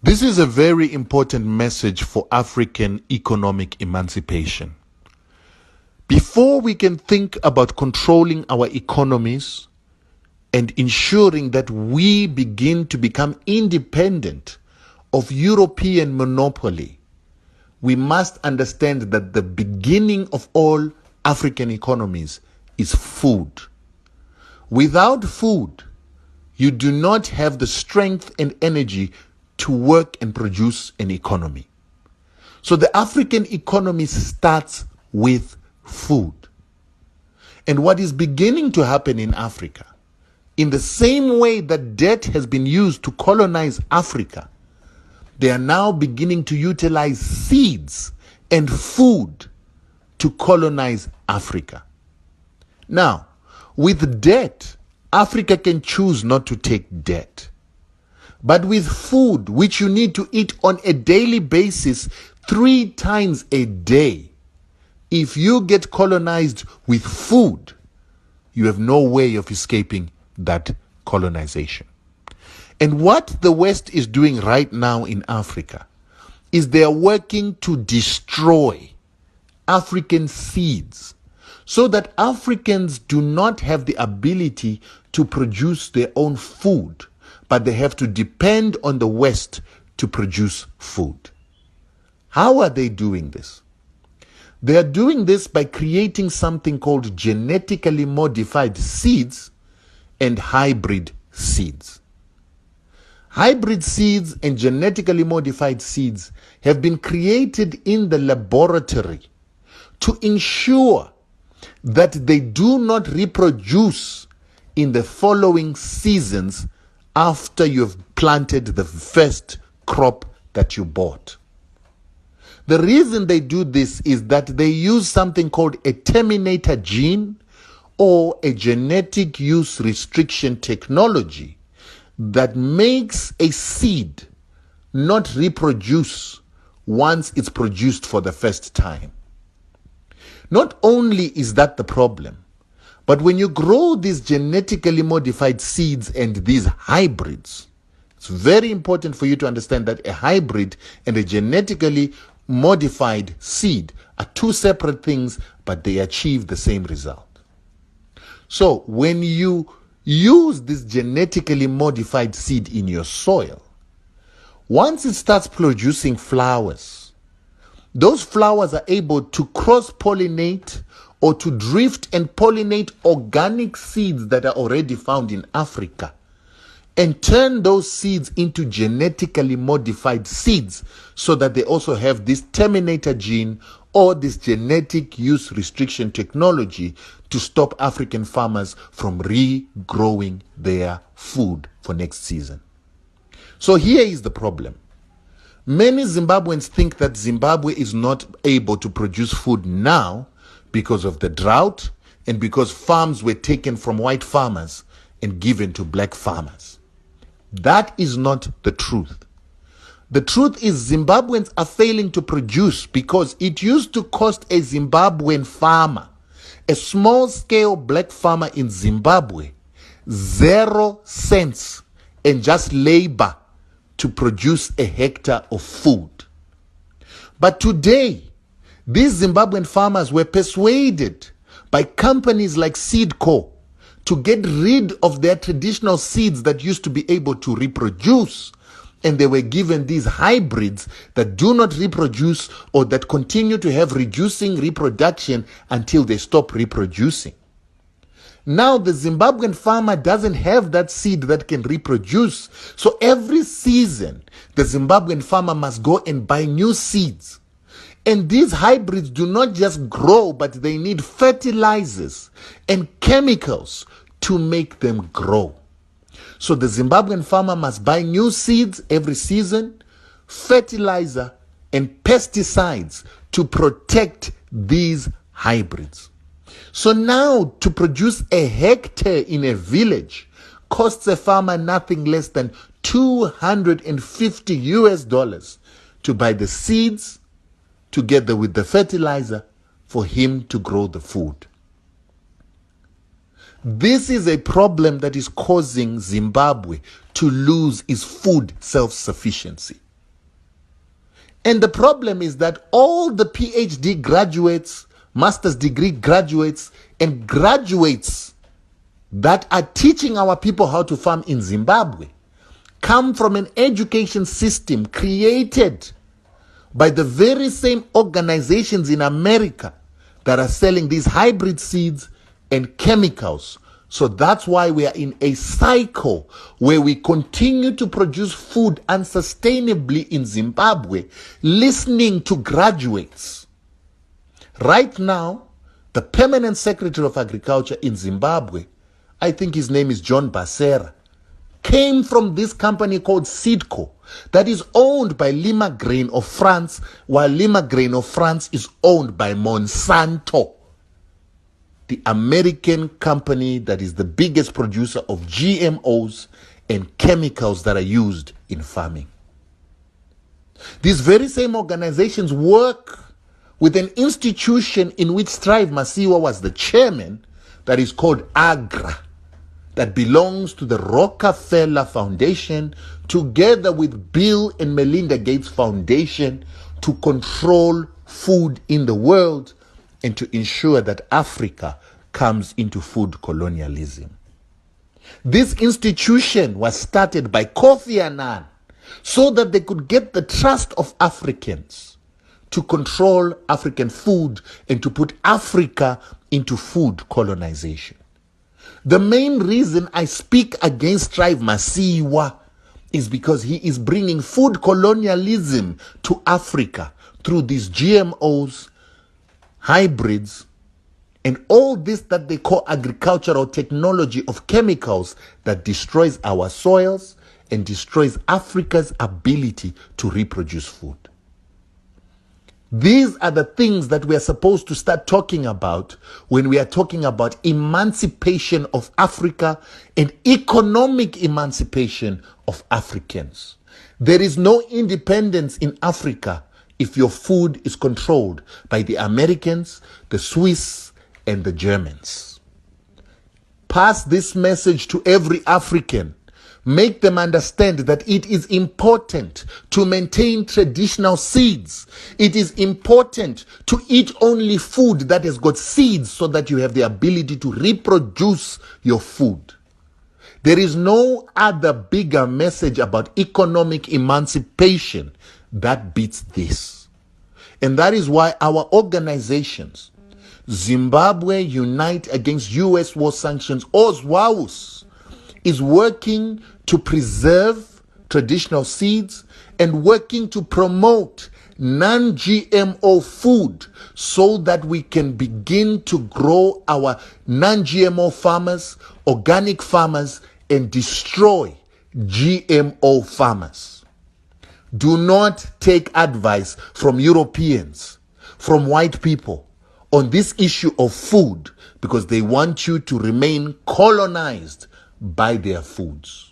This is a very important message for African economic emancipation. Before we can think about controlling our economies and ensuring that we begin to become independent of European monopoly, we must understand that the beginning of all African economies is food. Without food, you do not have the strength and energy to work and produce an economy. So the African economy starts with food. And what is beginning to happen in Africa, in the same way that debt has been used to colonize Africa, they are now beginning to utilize seeds and food to colonize Africa. Now, with debt, Africa can choose not to take debt. But with food, which you need to eat on a daily basis 3 times a day, if you get colonized with food, you have no way of escaping that colonization. And what the West is doing right now in Africa is they are working to destroy African seeds so that Africans do not have the ability to produce their own food, but they have to depend on the West to produce food. How are they doing this? They are doing this by creating something called genetically modified seeds and hybrid seeds. Hybrid seeds and genetically modified seeds have been created in the laboratory to ensure that they do not reproduce in the following seasons after you've planted the first crop that you bought. The reason they do this is that they use something called a terminator gene or a genetic use restriction technology that makes a seed not reproduce once it's produced for the first time. Not only is that the problem, but when you grow these genetically modified seeds and these hybrids, it's very important for you to understand that a hybrid and a genetically modified seed are 2 separate things, but they achieve the same result. So when you use this genetically modified seed in your soil, once it starts producing flowers, those flowers are able to cross-pollinate or to drift and pollinate organic seeds that are already found in Africa and turn those seeds into genetically modified seeds so that they also have this terminator gene or this genetic use restriction technology to stop African farmers from regrowing their food for next season. So here is the problem. Many Zimbabweans think that Zimbabwe is not able to produce food now because of the drought and because farms were taken from white farmers and given to black farmers. That is not the truth. The truth is Zimbabweans are failing to produce because it used to cost a Zimbabwean farmer, a small-scale black farmer in Zimbabwe, 0 cents and just labor to produce a hectare of food. But today, these Zimbabwean farmers were persuaded by companies like Seedco to get rid of their traditional seeds that used to be able to reproduce, and they were given these hybrids that do not reproduce or that continue to have reducing reproduction until they stop reproducing. Now the Zimbabwean farmer doesn't have that seed that can reproduce, so every season the Zimbabwean farmer must go and buy new seeds. And these hybrids do not just grow, but they need fertilizers and chemicals to make them grow. So the Zimbabwean farmer must buy new seeds every season, fertilizer and pesticides to protect these hybrids. So now to produce a hectare in a village costs a farmer nothing less than $250 to buy the seeds together with the fertilizer for him to grow the food. This is a problem that is causing Zimbabwe to lose its food self-sufficiency. And the problem is that all the PhD graduates, master's degree graduates, and graduates that are teaching our people how to farm in Zimbabwe come from an education system created by the very same organizations in America that are selling these hybrid seeds and chemicals. So that's why we are in a cycle where we continue to produce food unsustainably in Zimbabwe, listening to graduates. Right now, the permanent secretary of agriculture in Zimbabwe, I think his name is John Basera, came from this company called Seedco that is owned by Lima Grain of France, while Lima Grain of France is owned by Monsanto, the American company that is the biggest producer of GMOs and chemicals that are used in farming. These very same organizations work with an institution in which Strive Masiwa was the chairman, that is called AGRA, that belongs to the Rockefeller Foundation, together with Bill and Melinda Gates Foundation, to control food in the world and to ensure that Africa comes into food colonialism. This institution was started by Kofi Annan so that they could get the trust of Africans to control African food and to put Africa into food colonization. The main reason I speak against Strive Masiwa is because he is bringing food colonialism to Africa through these GMOs, hybrids, and all this that they call agricultural technology of chemicals that destroys our soils and destroys Africa's ability to reproduce food. These are the things that we are supposed to start talking about when we are talking about emancipation of Africa and economic emancipation of Africans. There is no independence in Africa if your food is controlled by the Americans, the Swiss, and the Germans. Pass this message to every African. Make them understand that it is important to maintain traditional seeds. It is important to eat only food that has got seeds so that you have the ability to reproduce your food. There is no other bigger message about economic emancipation that beats this. And that is why our organizations, Zimbabwe Unite Against U.S. War Sanctions, or ZWAUS, is working to preserve traditional seeds and working to promote non-GMO food so that we can begin to grow our non-GMO farmers, organic farmers, and destroy GMO farmers. Do not take advice from Europeans, from white people on this issue of food, because they want you to remain colonized by their foods.